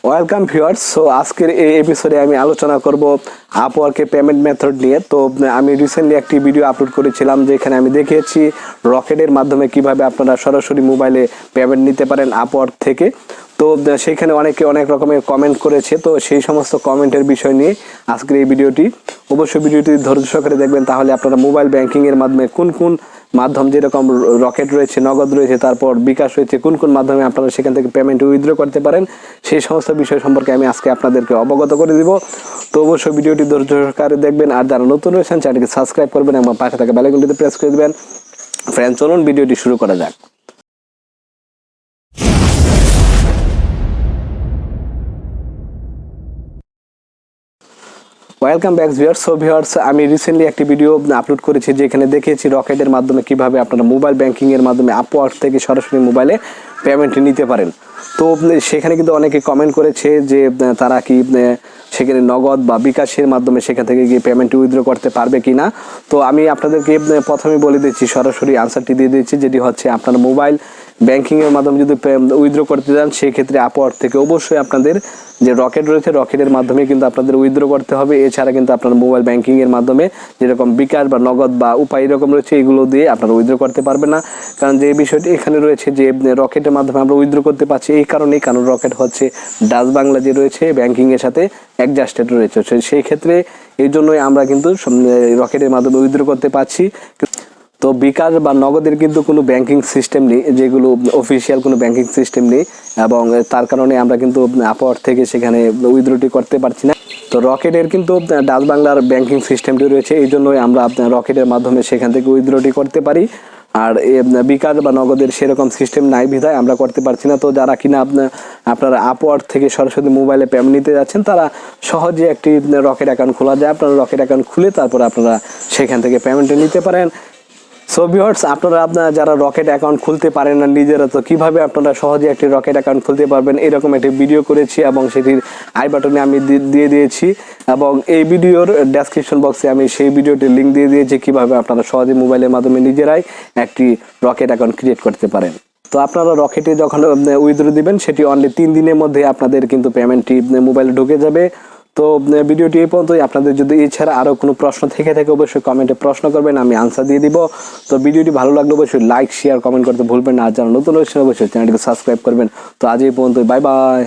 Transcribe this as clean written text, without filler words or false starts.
Welcome viewers. So আজকের এই এপিসোডে আমি আলোচনা করব আপওয়ার্কের পেমেন্ট মেথড নিয়ে। তো আমি রিসেন্টলি একটি ভিডিও আপলোড করেছিলাম যেখানে আমি দেখিয়েছি রকেটের মাধ্যমে কিভাবে আপনারা সরাসরি মোবাইলে পেমেন্ট নিতে পারেন আপওয়ার্ক থেকে। তো সেখানে অনেকে অনেক রকমের কমেন্ট করেছে, তো সেই সমস্ত কমেন্টের বিষয় নিয়ে আজকের এই ভিডিওটি। অবশ্যই ভিডিওটি ধৈর্য সহকারে দেখবেন, তাহলে আপনারা মোবাইল ব্যাংকিংয়ের মাধ্যমে কোন কোন মাধ্যম, যেরকম রকেট রয়েছে, নগদ রয়েছে, তারপর বিকাশ রয়েছে, কোন কোন মাধ্যমে আপনারা সেখান থেকে পেমেন্ট উইথড্র করতে পারেন, সেই সমস্ত বিষয় সম্পর্কে আমি আজকে আপনাদেরকে অবগত করে দিব। তো অবশ্যই ভিডিওটি ধৈর্য সহকারে দেখবেন, আর যারা নতুন রয়েছেন চ্যানেলটিকে সাবস্ক্রাইব করবেন এবং পাশে থাকা বেল আইকনটিতে প্রেস করে দেবেন। ফ্রেন্ড, চলুন ভিডিওটি শুরু করা যাক। Welcome back viewers. So viewers, আমি রিসেন্টলি একটি ভিডিও আপলোড করেছি যেখানে দেখিয়েছি রকেটের মাধ্যমে কিভাবে আপনারা মোবাইল ব্যাংকিংয়ের মাধ্যমে আপওয়ার্ক থেকে সরাসরি মোবাইলে পেমেন্ট নিতে পারেন। তো সেখানে কিন্তু অনেকে কমেন্ট করেছে যে তারা কি সেখানে নগদ বা বিকাশের মাধ্যমে সেখান থেকে গিয়ে পেমেন্ট উইথড্র করতে পারবে কি না। তো আমি আপনাদেরকে প্রথমে বলে দিচ্ছি, সরাসরি আনসারটি দিয়ে দিচ্ছি, যেটি হচ্ছে আপনারা মোবাইল ব্যাংকিংয়ের মাধ্যমে যদি উইথড্র করতে চান সেক্ষেত্রে আপওয়ার্ক থেকে অবশ্যই আপনাদের যে রকেট রয়েছে রকেটের মাধ্যমে কিন্তু আপনাদের উইথড্র করতে হবে। এছাড়া কিন্তু আপনার মোবাইল ব্যাংকিংয়ের মাধ্যমে যেরকম বিকাশ বা নগদ বা উপায় এরকম রয়েছে, এগুলো দিয়ে আপনারা উইথড্র করতে পারবেন না। কারণ যে বিষয়টি এখানে রয়েছে যে রকেটের মাধ্যমে আমরা উইথড্র করতে পারছি এই কারণেই, কারণ রকেট হচ্ছে ডাচ বাংলা যে রয়েছে ব্যাংকিংয়ের সাথে অ্যাডজাস্টেড রয়েছে, সেই ক্ষেত্রে এই জন্যই আমরা কিন্তু রকেটের মাধ্যমে উইথড্র করতে পারছি। তো বিকাশ বা নগদের কিন্তু কোনো ব্যাংকিং সিস্টেম নেই, যেগুলো অফিসিয়াল কোনো ব্যাংকিং সিস্টেম নেই, এবং তার কারণে আমরা কিন্তু আপওয়ার্ক থেকে সেখানে উইথড্রটি করতে পারছি না। তো রকেটের কিন্তু ডাচ বাংলার ব্যাংকিং সিস্টেমটি রয়েছে, এই জন্যই আমরা রকেটের মাধ্যমে সেখান থেকে উইথড্রটি করতে পারি। আর বিকাশ বা নগদের সেরকম সিস্টেম নাই বিধায় আমরা করতে পারছি না। তো যারা কিনা আপনারা আপওয়ার্ক থেকে সরাসরি মোবাইলে পেমেন্ট নিতে যাচ্ছেন, তারা সহজে একটি রকেট অ্যাকাউন্ট খোলা যায়। আপনারা রকেট অ্যাকাউন্ট খুলে তারপর আপনারা সেখান থেকে পেমেন্ট নিতে পারেন। সো ভিউয়ার্স, আপনারা যারা রকেট অ্যাকাউন্ট খুলতে পারেন না নিজেরা, তো কিভাবে আপনারা সহজে একটি রকেট অ্যাকাউন্ট খুলতে পারবেন এরকম একটি ভিডিও করেছি এবং সেটির আই বাটনে আমি দিয়ে দিয়েছি, এবং এই ভিডিওর ডেসক্রিপশন বক্সে আমি সেই ভিডিওটির লিঙ্ক দিয়ে দিয়েছি কিভাবে আপনারা সহজে মোবাইলের মাধ্যমে নিজেরাই একটি রকেট অ্যাকাউন্ট ক্রিয়েট করতে পারেন। তো আপনারা রকেটে যখন উইথড্র দিবেন সেটি অনলি 3 দিনের মধ্যে আপনাদের কিন্তু পেমেন্টটি মোবাইলে ঢুকে যাবে। তো ভিডিওটি এই পর্যন্তই। আপনাদের যদি এছাড়া আরও কোনো প্রশ্ন থেকে থাকে অবশ্যই কমেন্টে প্রশ্ন করবেন, আমি আনসার দিয়ে দিব। তো ভিডিওটি ভালো লাগলে অবশ্যই লাইক, শেয়ার, কমেন্ট করতে ভুলবেন না। আর যারা নতুন হয়েছেন অবশ্যই চ্যানেলটিকে সাবস্ক্রাইব করবেন। তো আজ এই পর্যন্তই, বাই বাই।